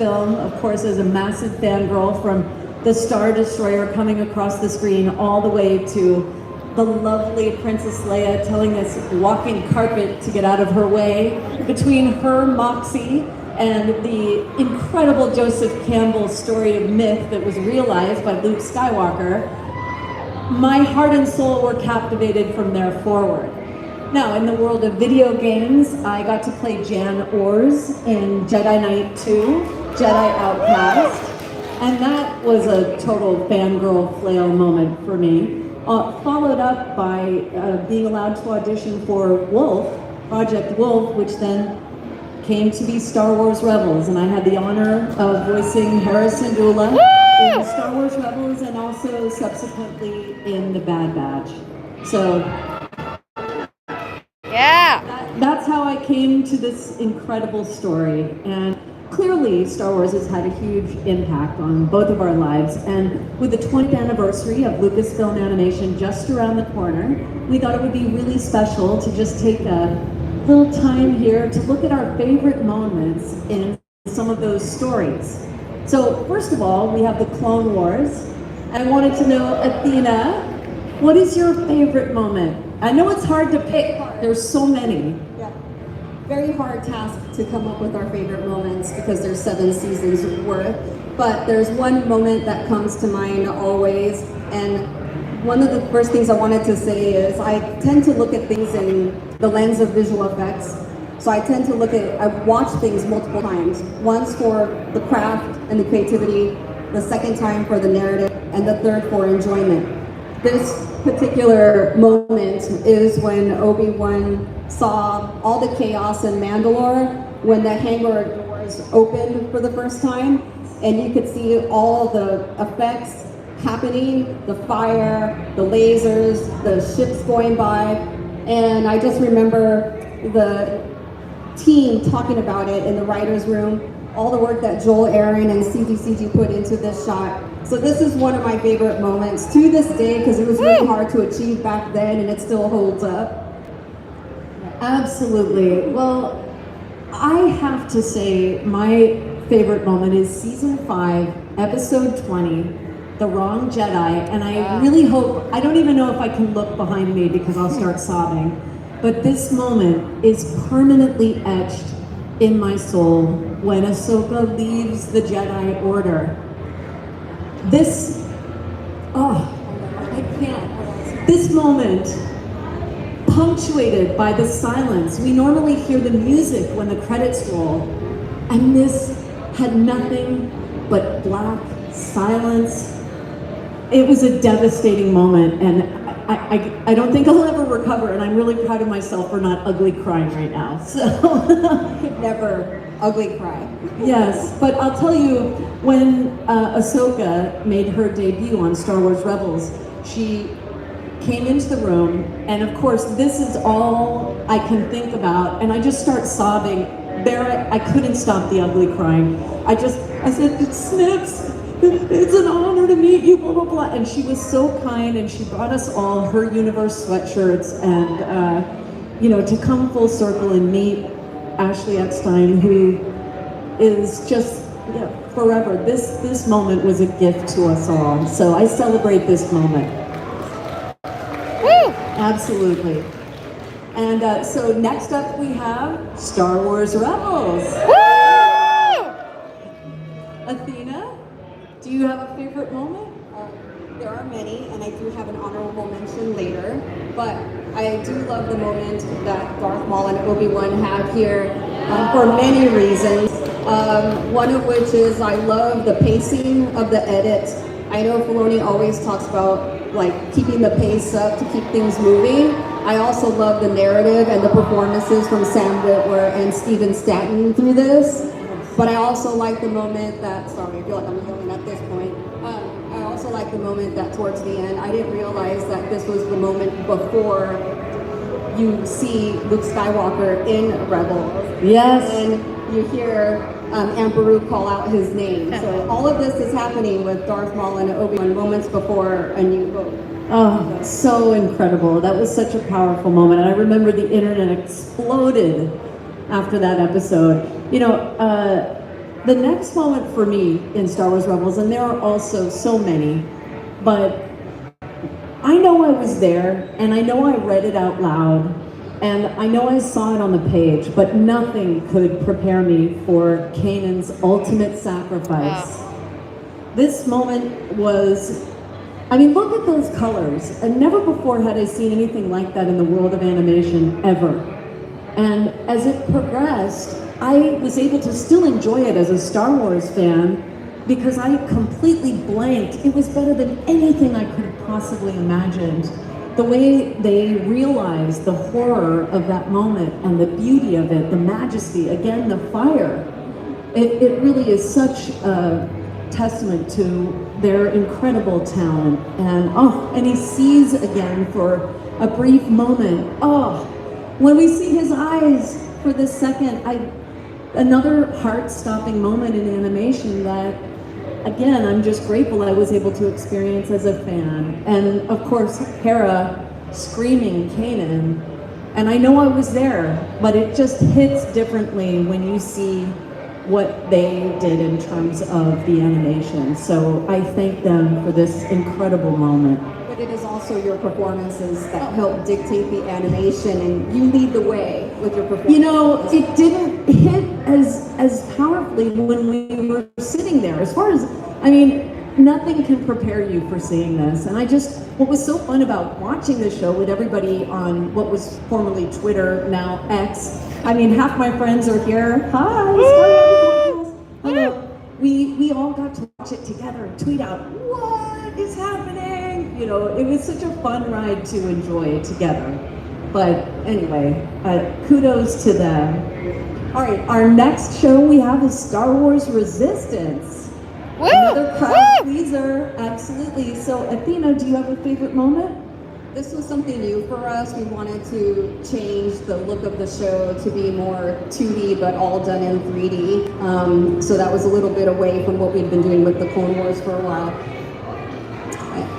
film, of course, as a massive fangirl from the Star Destroyer coming across the screen all the way to the lovely Princess Leia telling this walking carpet to get out of her way, between her moxie and the incredible Joseph Campbell story of myth that was realized by Luke Skywalker, my heart and soul were captivated from there forward. Now, in the world of video games, I got to play Jan Ors in Jedi Knight 2, Jedi Outcast, and that was a total fangirl flail moment for me. Followed up by being allowed to audition for Wolf, Project Wolf, which then came to be Star Wars Rebels, and I had the honor of voicing Harrison Dula in Star Wars Rebels and also subsequently in The Bad Batch. So that's how I came to this incredible story. And clearly, Star Wars has had a huge impact on both of our lives, and with the 20th anniversary of Lucasfilm Animation just around the corner, we thought it would be really special to just take a little time here to look at our favorite moments in some of those stories. So first of all, we have the Clone Wars. I wanted to know, Athena, what is your favorite moment? I know it's hard to pick, there's so many. Very hard task to come up with our favorite moments because there's 7 seasons worth, but there's one moment that comes to mind always, and one of the first things I wanted to say is I tend to look at things in the lens of visual effects. So I tend to I watch things multiple times, once for the craft and the creativity, the second time for the narrative, and the third for enjoyment. This particular moment is when Obi-Wan saw all the chaos in Mandalore when the hangar doors opened for the first time, and you could see all the effects happening, the fire, the lasers, the ships going by, and I just remember the team talking about it in the writer's room, all the work that Joel Aaron and CGCG put into this shot. So this is one of my favorite moments to this day because it was really hard to achieve back then and it still holds up. Absolutely. Well, I have to say my favorite moment is season 5, episode 20, The Wrong Jedi, and I really hope, I don't even know if I can look behind me because I'll start sobbing, but this moment is permanently etched in my soul when Ahsoka leaves the Jedi Order. This moment, punctuated by the silence. We normally hear the music when the credits roll, and this had nothing but black silence. It was a devastating moment, and I don't think I'll ever recover, and I'm really proud of myself for not ugly crying right now. So I could never ugly cry. Yes, but I'll tell you, when Ahsoka made her debut on Star Wars Rebels, she came into the room, and of course, this is all I can think about, and I just start sobbing. There, I couldn't stop the ugly crying. I said, Snips, it's an honor to meet you, blah, blah, blah. And she was so kind, and she brought us all her Universe sweatshirts, and, to come full circle and meet Ashley Eckstein, who is just forever. This moment was a gift to us all. So I celebrate this moment. Woo! Absolutely. And so next up we have Star Wars Rebels. Woo! Athena, do you have a favorite moment? There are many, and I do have an honorable mention later, but I do love the moment that Darth Maul and Obi-Wan have here for many reasons. One of which is I love the pacing of the edit. I know Filoni always talks about keeping the pace up to keep things moving. I also love the narrative and the performances from Sam Witwer and Steven Stanton through this. But I also like the moment that, sorry, I feel like I'm yelling at this point. I also like the moment that towards the end, I didn't realize that this was the moment before you see Luke Skywalker in Rebels. Yes. And you hear Amperu call out his name. So all of this is happening with Darth Maul and Obi-Wan moments before A New Hope. Oh, so incredible. That was such a powerful moment. And I remember the internet exploded after that episode. The next moment for me in Star Wars Rebels, and there are also so many, but I know I was there, and I know I read it out loud, and I know I saw it on the page, but nothing could prepare me for Kanan's ultimate sacrifice. Wow. This moment was, I mean, look at those colors. And never before had I seen anything like that in the world of animation, ever. And as it progressed, I was able to still enjoy it as a Star Wars fan because I completely blanked. It was better than anything I could have possibly imagined. The way they realized the horror of that moment and the beauty of it, the majesty, again, the fire. It really is such a testament to their incredible talent. And he sees again for a brief moment. When we see his eyes for this second, another heart-stopping moment in animation that, again, I'm just grateful I was able to experience as a fan. And of course, Hera screaming Kanan. And I know I was there, but it just hits differently when you see what they did in terms of the animation. So I thank them for this incredible moment. But it is also your performances that help dictate the animation, and you lead the way with your performance. You know, it didn't hit as powerfully when we were sitting there. As far as, I mean, nothing can prepare you for seeing this. And what was so fun about watching the show with everybody on what was formerly Twitter, now X. I mean, half my friends are here. Hi, hello. We all got to watch it together and tweet out, what is happening? You know, it was such a fun ride to enjoy together. But anyway, kudos to them. All right, our next show we have is Star Wars Resistance. Woo! Another crowd pleaser, absolutely. So Athena, do you have a favorite moment? This was something new for us. We wanted to change the look of the show to be more 2D, but all done in 3D. So that was a little bit away from what we'd been doing with the Clone Wars for a while.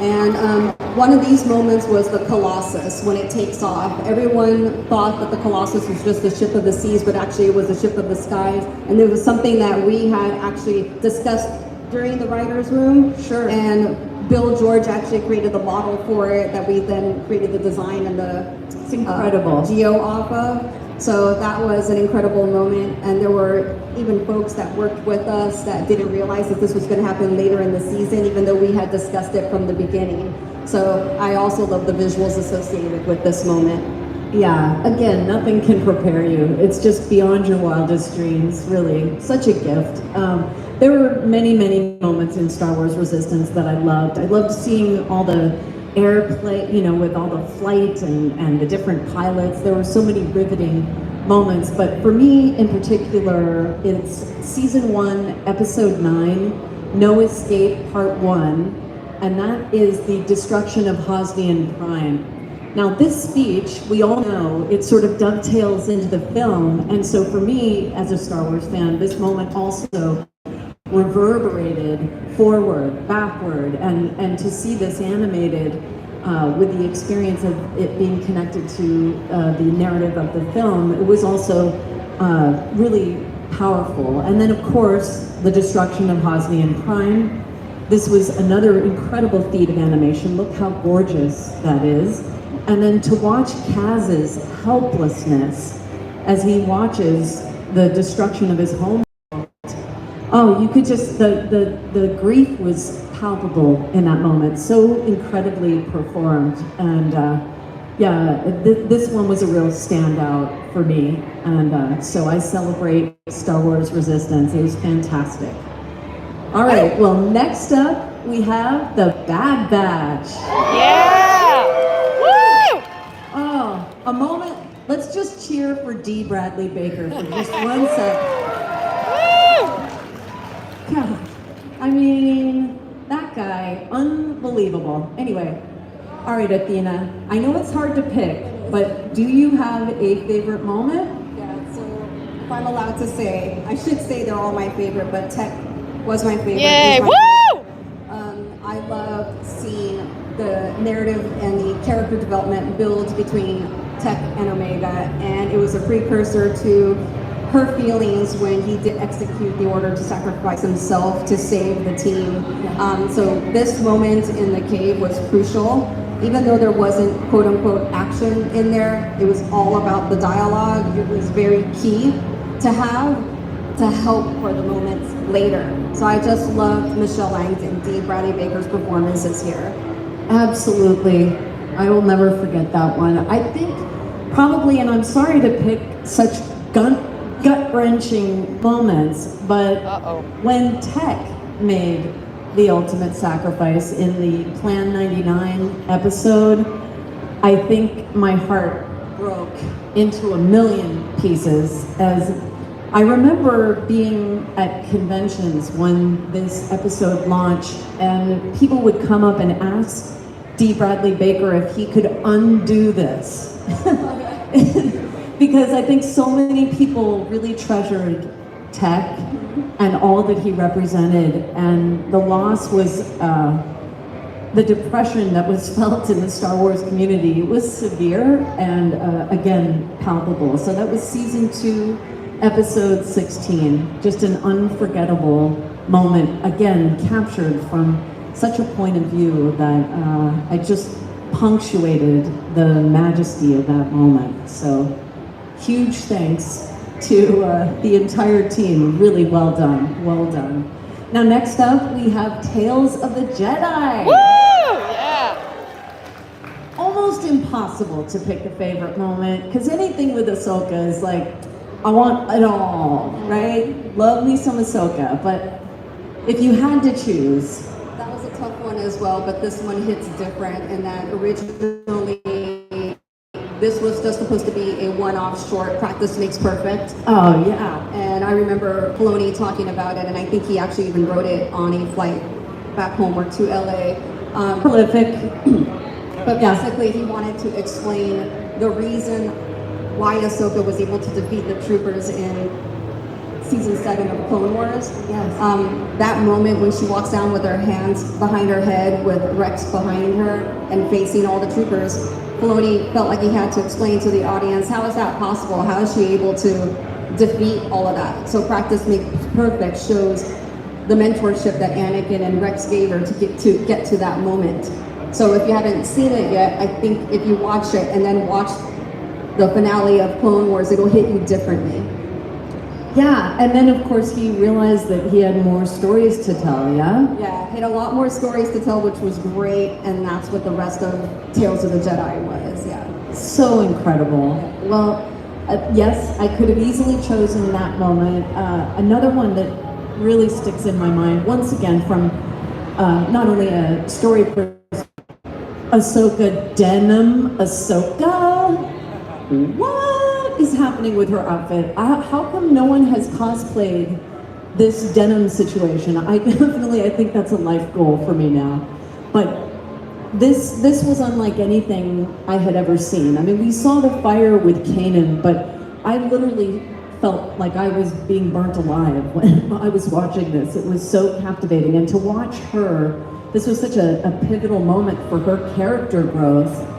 And one of these moments was the Colossus, when it takes off. Everyone thought that the Colossus was just a ship of the seas, but actually it was a ship of the skies. And there was something that we had actually discussed during the writer's room. Sure. And Bill George actually created the model for it that we then created the design and the It's incredible. geo off of. So that was an incredible moment, and there were even folks that worked with us that didn't realize that this was going to happen later in the season, even though we had discussed it from the beginning. So I also love the visuals associated with this moment. Yeah, again, nothing can prepare you. It's just beyond your wildest dreams, really. Such a gift. There were many, many moments in Star Wars Resistance that I loved. I loved seeing all the airplay, you know, with all the flight and the different pilots. There were so many riveting moments, but for me in particular, it's Season 1, Episode 9, No Escape, Part 1, and that is the destruction of Hosnian Prime. Now this speech, we all know, it sort of dovetails into the film, and so for me, as a Star Wars fan, this moment also reverberated forward, backward, and to see this animated with the experience of it being connected to the narrative of the film, it was also really powerful. And then of course, the destruction of Hosnian Prime. This was another incredible feat of animation. Look how gorgeous that is. And then to watch Kaz's helplessness as he watches the destruction of his home. Oh, you could just, the grief was palpable in that moment, so incredibly performed. And this one was a real standout for me. And so I celebrate Star Wars Resistance. It was fantastic. All right, well, next up we have the Bad Batch. Yeah! Woo! Oh, a moment. Let's just cheer for D. Bradley Baker for just 1 second. God, I mean, that guy, unbelievable. Anyway, all right, Athena, I know it's hard to pick, but do you have a favorite moment? Yeah, so if I'm allowed to say, I should say they're all my favorite, but Tech was my favorite. Yay! Is my Woo! favorite. I loved seeing the narrative and the character development build between Tech and Omega, and it was a precursor to her feelings when he did execute the order to sacrifice himself to save the team. So this moment in the cave was crucial. Even though there wasn't quote unquote action in there, it was all about the dialogue. It was very key to have to help for the moments later. So I just loved Michelle Lang's and D. Bradley Baker's performances here. Absolutely. I will never forget that one. I think probably, and I'm sorry to pick such gut-wrenching moments, but when Tech made the ultimate sacrifice in the Plan 99 episode, I think my heart broke into a million pieces. As I remember being at conventions when this episode launched, and people would come up and ask D. Bradley Baker if he could undo this. Because I think so many people really treasured Tech and all that he represented, and the loss was the depression that was felt in the Star Wars community. It was severe and again palpable. So that was season 2, episode 16. Just an unforgettable moment, again captured from such a point of view that I just punctuated the majesty of that moment. So huge thanks to the entire team. Really well done, well done. Now next up we have Tales of the Jedi. Woo! Yeah. Almost impossible to pick a favorite moment, because anything with Ahsoka is like, I want it all, right? Love me some Ahsoka, but if you had to choose. That was a tough one as well, but this one hits different in that originally this was just supposed to be a one-off short, practice makes perfect. Oh yeah. And I remember Filoni talking about it, and I think he actually even wrote it on a flight back home or to LA. Prolific. But basically he wanted to explain the reason why Ahsoka was able to defeat the troopers in season 7 of Clone Wars. Yes. That moment when she walks down with her hands behind her head with Rex behind her and facing all the troopers, Filoni felt like he had to explain to the audience, how is that possible? How is she able to defeat all of that? So practice makes perfect shows the mentorship that Anakin and Rex gave her to get to that moment. So if you haven't seen it yet, I think if you watch it and then watch the finale of Clone Wars, it'll hit you differently. Yeah, and then of course he realized that he had more stories to tell, yeah? Yeah, he had a lot more stories to tell, which was great, and that's what the rest of Tales of the Jedi was, yeah. So incredible. Well, yes, I could have easily chosen that moment. Another one that really sticks in my mind, once again from not only a story person, Ahsoka denim, Ahsoka. What is happening with her outfit? How come no one has cosplayed this denim situation? I think that's a life goal for me now. But this was unlike anything I had ever seen. I mean, we saw the fire with Kanan, but I literally felt like I was being burnt alive when I was watching this. It was so captivating, and to watch her, this was such a pivotal moment for her character growth.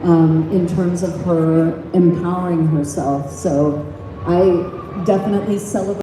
In terms of her empowering herself. So I definitely celebrate